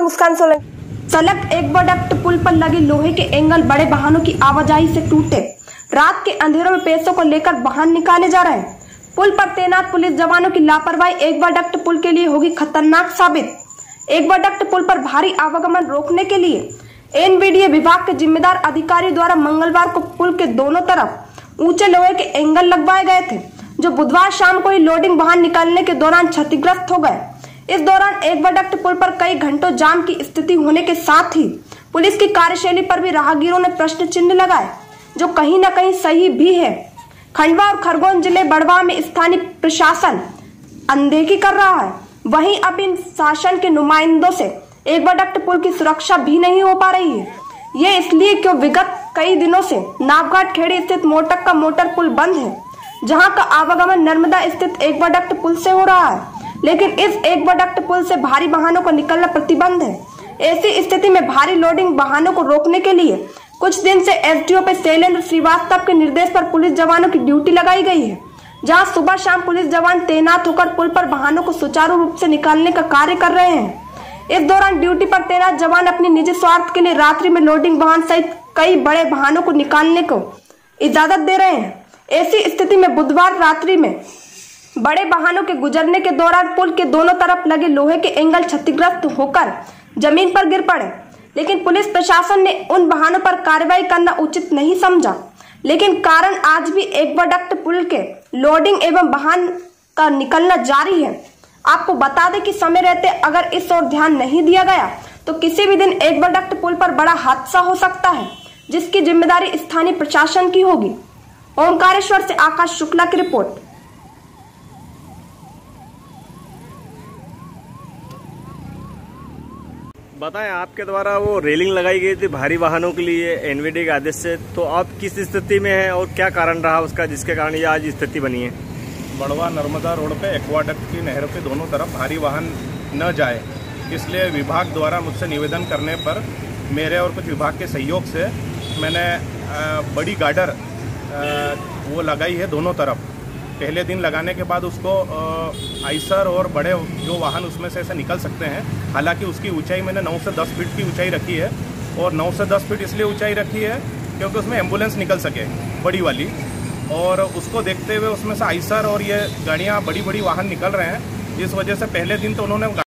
साथ मुस्कान सोलंकी। सलग एक्वाडक्ट पुल पर लगे लोहे के एंगल बड़े वाहनों की आवाजाही से टूटे। रात के अंधेरों में पैसों को लेकर वाहन निकाले जा रहे हैं। पुल पर तैनात पुलिस जवानों की लापरवाही एक्वाडक्ट पुल के लिए होगी खतरनाक साबित। एक्वाडक्ट पुल पर भारी आवागमन रोकने के लिए एनवीडीए विभाग के जिम्मेदार अधिकारी द्वारा मंगलवार को पुल के दोनों तरफ ऊंचे लोहे के एंगल लगवाए गए थे, जो बुधवार शाम को ही लोडिंग वाहन निकालने के दौरान क्षतिग्रस्त हो गए। इस दौरान एक्वाडक्ट पुल पर कई घंटों जाम की स्थिति होने के साथ ही पुलिस की कार्यशैली पर भी राहगीरों ने प्रश्न चिन्ह लगाए, जो कहीं न कहीं सही भी है। खंडवा और खरगोन जिले बड़वा में स्थानीय प्रशासन अनदेखी कर रहा है। वहीं अब इन शासन के नुमाइंदों से एक्वाडक्ट पुल की सुरक्षा भी नहीं हो पा रही है। ये इसलिए क्यों विगत कई दिनों से नावघाट खेड़ी स्थित मोटक का मोटर पुल बंद है, जहां का आवागमन नर्मदा स्थित एक्वाडक्ट पुल से हो रहा है, लेकिन इस एक्वाडक्ट पुल से भारी वाहनों को निकलना प्रतिबंध है। ऐसी स्थिति में भारी लोडिंग वाहनों को रोकने के लिए कुछ दिन से एसडीओ पे शैलेंद्र श्रीवास्तव के निर्देश पर पुलिस जवानों की ड्यूटी लगाई गई है, जहां सुबह शाम पुलिस जवान तैनात होकर पुल पर वाहनों को सुचारू रूप से निकालने का कार्य कर रहे हैं। इस दौरान ड्यूटी पर तैनात जवान अपनी निजी स्वार्थ के लिए रात्रि में लोडिंग वाहन सहित कई बड़े वाहनों को निकालने को इजाजत दे रहे हैं। ऐसी स्थिति में बुधवार रात्रि में बड़े वाहनों के गुजरने के दौरान पुल के दोनों तरफ लगे लोहे के एंगल क्षतिग्रस्त होकर जमीन पर गिर पड़े, लेकिन पुलिस प्रशासन ने उन वाहनों पर कार्रवाई करना उचित नहीं समझा। लेकिन कारण आज भी एक्वाडक्ट पुल के लोडिंग एवं वाहन का निकलना जारी है। आपको बता दें कि समय रहते अगर इस ओर ध्यान नहीं दिया गया तो किसी भी दिन एक्वाडक्ट पुल पर बड़ा हादसा हो सकता है, जिसकी जिम्मेदारी स्थानीय प्रशासन की होगी। ओंकारेश्वर से आकाश शुक्ला की रिपोर्ट। बताएं, आपके द्वारा वो रेलिंग लगाई गई थी भारी वाहनों के लिए एनवीडी के आदेश से, तो आप किस स्थिति में हैं और क्या कारण रहा उसका जिसके कारण ये आज स्थिति बनी है? बड़वा नर्मदा रोड पे एक्वाडक्ट की नहर के दोनों तरफ भारी वाहन न जाए, इसलिए विभाग द्वारा मुझसे निवेदन करने पर मेरे और कुछ विभाग के सहयोग से मैंने बड़ी गार्डर वो लगाई है दोनों तरफ। पहले दिन लगाने के बाद उसको आइसर और बड़े जो वाहन उसमें से ऐसे निकल सकते हैं। हालांकि उसकी ऊंचाई मैंने 9 से 10 फीट की ऊंचाई रखी है, और 9 से 10 फीट इसलिए ऊंचाई रखी है क्योंकि उसमें एम्बुलेंस निकल सके बड़ी वाली, और उसको देखते हुए उसमें से आइसर और ये गाड़ियाँ बड़ी बड़ी वाहन निकल रहे हैं। इस वजह से पहले दिन तो उन्होंने